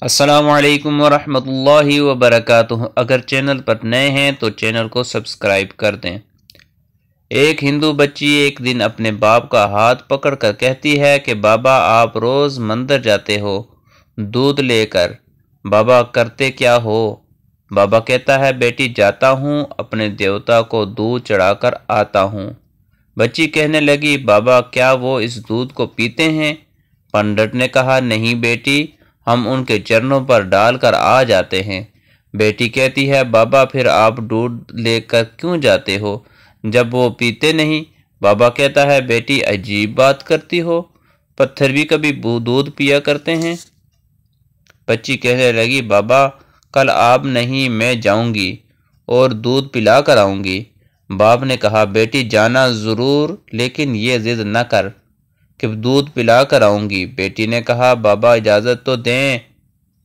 السلام علیکم ورحمۃ اللہ وبرکاتہ۔ اگر چینل پر نئے ہیں تو چینل کو سبسکرائب کر دیں۔ ایک ہندو بچی ایک دن اپنے باپ کا ہاتھ پکڑ کر کہتی ہے کہ بابا آپ روز مندر جاتے ہو دودھ لے کر، بابا کرتے کیا ہو؟ بابا کہتا ہے بیٹی جاتا ہوں اپنے دیوتا کو دودھ چڑھا کر آتا ہوں۔ بچی کہنے لگی بابا کیا وہ اس دودھ کو پیتے ہیں؟ پنڈت نے کہا نہیں بیٹی، ہم ان کے چرنوں پر ڈال کر آ جاتے ہیں۔ بیٹی کہتی ہے بابا پھر آپ دودھ لے کر کیوں جاتے ہو جب وہ پیتے نہیں؟ بابا کہتا ہے بیٹی عجیب بات کرتی ہو، پتھر بھی کبھی دودھ پیا کرتے ہیں۔ بچی کہنے لگی بابا کل آپ نہیں میں جاؤں گی اور دودھ پلا کر آؤں گی۔ باپ نے کہا بیٹی جانا ضرور لیکن یہ ضد نہ کر کہ دودھ پلا کر آؤں گی۔ بیٹی نے کہا بابا اجازت تو دیں۔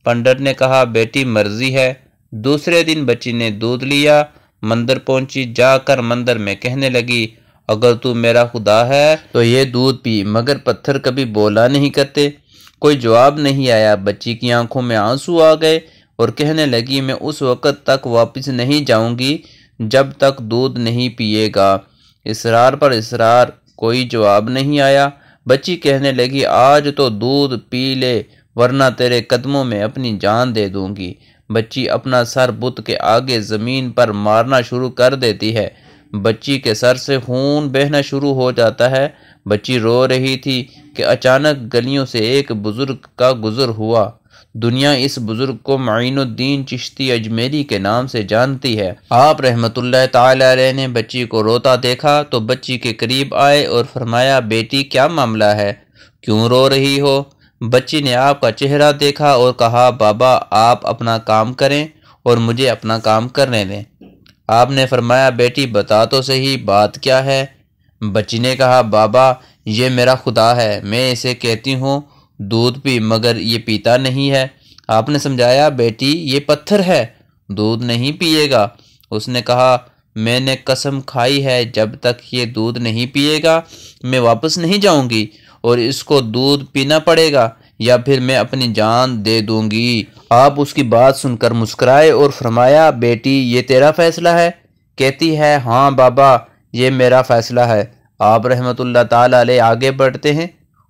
پنڈت نے کہا بیٹی مرضی ہے۔ دوسرے دن بچی نے دودھ لیا، مندر پہنچی، جا کر مندر میں کہنے لگی اگر تو میرا خدا ہے تو یہ دودھ پی، مگر پتھر کبھی بولا نہیں کرتے۔ کوئی جواب نہیں آیا۔ بچی کی آنکھوں میں آنسو آ گئے اور کہنے لگی میں اس وقت تک واپس نہیں جاؤں گی جب تک دودھ نہیں پیے گا۔ اصرار پر اصرار، کوئی جواب نہیں آیا۔ بچی کہنے لگی آج تو دودھ پی لے ورنہ تیرے قدموں میں اپنی جان دے دوں گی۔ بچی اپنا سر بت کے آگے زمین پر مارنا شروع کر دیتی ہے۔ بچی کے سر سے خون بہنا شروع ہو جاتا ہے۔ بچی رو رہی تھی کہ اچانک گلیوں سے ایک بزرگ کا گزر ہوا۔ دنیا اس بزرگ کو معین الدین چشتی اجمیری کے نام سے جانتی ہے۔ آپ رحمت اللہ تعالی علیہ نے بچی کو روتا دیکھا تو بچی کے قریب آئے اور فرمایا بیٹی کیا معاملہ ہے، کیوں رو رہی ہو؟ بچی نے آپ کا چہرہ دیکھا اور کہا بابا آپ اپنا کام کریں اور مجھے اپنا کام کرنے دیں۔ آپ نے فرمایا بیٹی بتا تو صحیح بات کیا ہے؟ بچی نے کہا بابا یہ میرا خدا ہے، میں اسے کہتی ہوں دودھ پی مگر یہ پیتا نہیں ہے۔ آپ نے سمجھایا بیٹی یہ پتھر ہے، دودھ نہیں پیے گا۔ اس نے کہا میں نے قسم کھائی ہے جب تک یہ دودھ نہیں پیے گا میں واپس نہیں جاؤں گی اور اس کو دودھ پینا پڑے گا یا پھر میں اپنی جان دے دوں گی۔ آپ اس کی بات سن کر مسکرائے اور فرمایا بیٹی یہ تیرا فیصلہ ہے؟ کہتی ہے ہاں بابا یہ میرا فیصلہ ہے۔ آپ رحمت اللہ تعالی علیہ آگے بڑھتے ہیں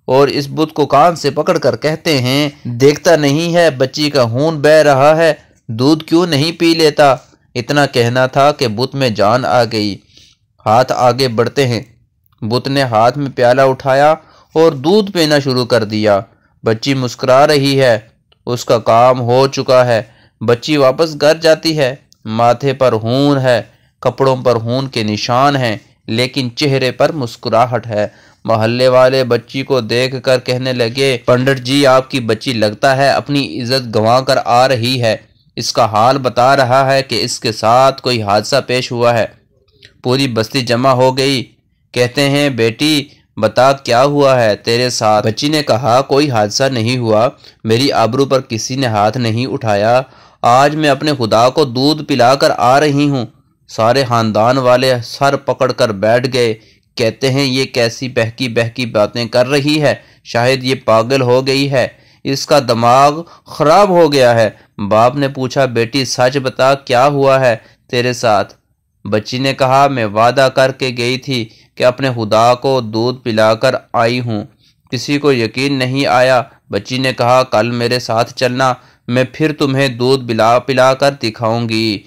اور اس بت کو کان سے پکڑ کر کہتے ہیں دیکھتا نہیں ہے بچی کا خون بہہ رہا ہے، دودھ کیوں نہیں پی لیتا؟ اتنا کہنا تھا کہ بت میں جان آ گئی۔ ہاتھ آگے بڑھتے ہیں، بت نے ہاتھ میں پیالہ اٹھایا اور دودھ پینا شروع کر دیا۔ بچی مسکرا رہی ہے، اس کا کام ہو چکا ہے۔ بچی واپس گھر جاتی ہے، ماتھے پر خون ہے، کپڑوں پر خون کے نشان ہیں لیکن چہرے پر مسکراہٹ ہے۔ محلے والے بچی کو دیکھ کر کہنے لگے پنڈت جی آپ کی بچی لگتا ہے اپنی عزت گنوا کر آ رہی ہے، اس کا حال بتا رہا ہے کہ اس کے ساتھ کوئی حادثہ پیش ہوا ہے۔ پوری بستی جمع ہو گئی، کہتے ہیں بیٹی بتا کیا ہوا ہے تیرے ساتھ؟ بچی نے کہا کوئی حادثہ نہیں ہوا، میری آبرو پر کسی نے ہاتھ نہیں اٹھایا، آج میں اپنے خدا کو دودھ پلا کر آ رہی ہوں۔ سارے خاندان والے سر پکڑ کر بیٹھ گئے، کہتے ہیں یہ کیسی بہکی بہکی باتیں کر رہی ہے، شاید یہ پاگل ہو گئی ہے، اس کا دماغ خراب ہو گیا ہے۔ باپ نے پوچھا بیٹی سچ بتا کیا ہوا ہے تیرے ساتھ؟ بچی نے کہا میں وعدہ کر کے گئی تھی کہ اپنے خدا کو دودھ پلا کر آئی ہوں، کسی کو یقین نہیں آیا۔ بچی نے کہا کل میرے ساتھ چلنا، میں پھر تمہیں دودھ پلا کر دکھاؤں گی۔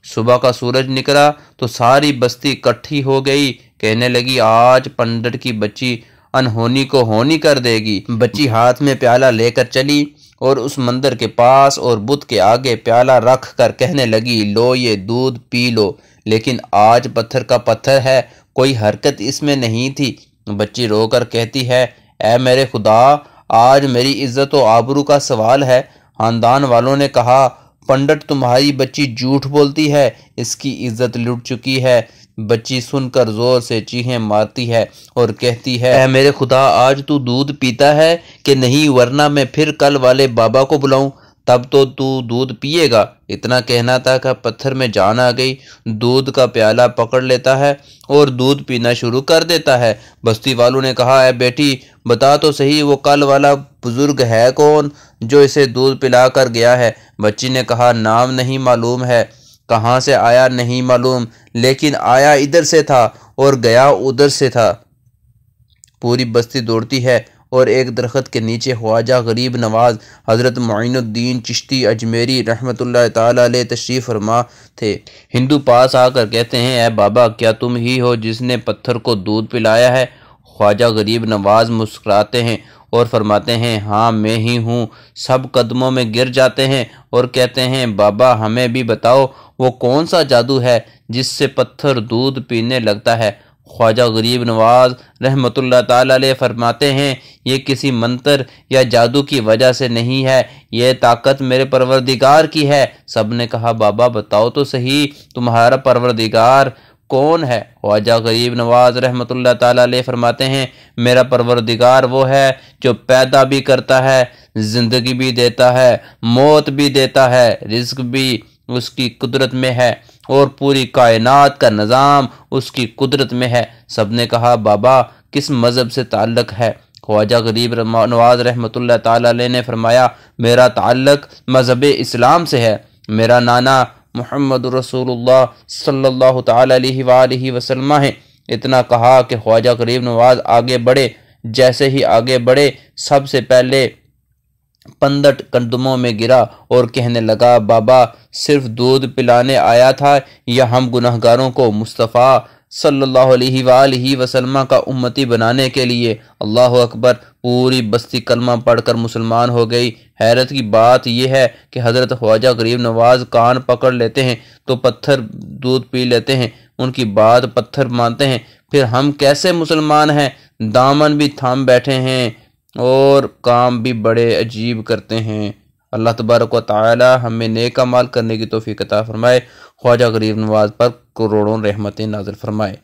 صبح کا سورج نکلا تو ساری بستی اکٹھی ہو گئی، کہنے لگی آج پنڈت کی بچی انہونی کو ہونی کر دے گی۔ بچی ہاتھ میں پیالہ لے کر چلی اور اس مندر کے پاس اور بت کے آگے پیالہ رکھ کر کہنے لگی لو یہ دودھ پی لو، لیکن آج پتھر کا پتھر ہے، کوئی حرکت اس میں نہیں تھی۔ بچی رو کر کہتی ہے اے میرے خدا آج میری عزت و آبرو کا سوال ہے۔ خاندان والوں نے کہا پنڈت تمہاری بچی جھوٹ بولتی ہے، اس کی عزت لٹ چکی ہے۔ بچی سن کر زور سے چیخیں مارتی ہے اور کہتی ہے اے میرے خدا آج تو دودھ پیتا ہے کہ نہیں ورنہ میں پھر کل والے بابا کو بلاؤں، تب تو دودھ پیے گا۔ اتنا کہنا تھا کہ پتھر میں جان آ گئی، دودھ کا پیالہ پکڑ لیتا ہے اور دودھ پینا شروع کر دیتا ہے۔ بستی والوں نے کہا اے بیٹی بتا تو صحیح وہ کل والا بزرگ ہے کون؟ جو اسے دودھ پلا کر گیا ہے؟ بچی نے کہا نام نہیں معلوم ہے، کہاں سے آیا نہیں معلوم، لیکن آیا ادھر سے تھا اور گیا ادھر سے تھا۔ پوری بستی دوڑتی ہے اور ایک درخت کے نیچے خواجہ غریب نواز حضرت معین الدین چشتی اجمیری رحمۃ اللہ تعالی علیہ تشریف فرما تھے۔ ہندو پاس آ کر کہتے ہیں اے بابا، کیا تم ہی ہو جس نے پتھر کو دودھ پلایا ہے؟ خواجہ غریب نواز مسکراتے ہیں اور فرماتے ہیں ہاں میں ہی ہوں۔ سب قدموں میں گر جاتے ہیں اور کہتے ہیں بابا ہمیں بھی بتاؤ وہ کون سا جادو ہے جس سے پتھر دودھ پینے لگتا ہے؟ خواجہ غریب نواز رحمۃ اللہ تعالی علیہ فرماتے ہیں یہ کسی منتر یا جادو کی وجہ سے نہیں ہے، یہ طاقت میرے پروردگار کی ہے۔ سب نے کہا بابا بتاؤ تو صحیح تمہارا پروردگار کون ہے؟ خواجہ غریب نواز رحمۃ اللہ تعالی علیہ فرماتے ہیں میرا پروردگار وہ ہے جو پیدا بھی کرتا ہے، زندگی بھی دیتا ہے، موت بھی دیتا ہے، رزق بھی اس کی قدرت میں ہے اور پوری کائنات کا نظام اس کی قدرت میں ہے۔ سب نے کہا بابا کس مذہب سے تعلق ہے؟ خواجہ غریب نواز رحمۃ اللہ تعالی علیہ نے فرمایا میرا تعلق مذہب اسلام سے ہے، میرا نانا محمد رسول اللہ صلی اللہ تعالی علیہ وآلہ وسلم ہے۔ اتنا کہا کہ خواجہ غریب نواز آگے بڑھے، جیسے ہی آگے بڑھے سب سے پہلے 15 قدموں میں گرا اور کہنے لگا بابا صرف دودھ پلانے آیا تھا یا ہم گناہگاروں کو مصطفیٰ صلی اللہ علیہ وآلہ وسلم کا امتی بنانے کے لیے؟ اللہ اکبر! پوری بستی کلمہ پڑھ کر مسلمان ہو گئی۔ حیرت کی بات یہ ہے کہ حضرت خواجہ غریب نواز کان پکڑ لیتے ہیں تو پتھر دودھ پی لیتے ہیں، ان کی بات پتھر مانتے ہیں، پھر ہم کیسے مسلمان ہیں؟ دامن بھی تھام بیٹھے ہیں اور کام بھی بڑے عجیب کرتے ہیں۔ اللہ تبارک و تعالی ہمیں نیک اعمال کرنے کی توفیق عطا فرمائے، خواجہ غریب نواز پر کروڑوں رحمتیں نازل فرمائے۔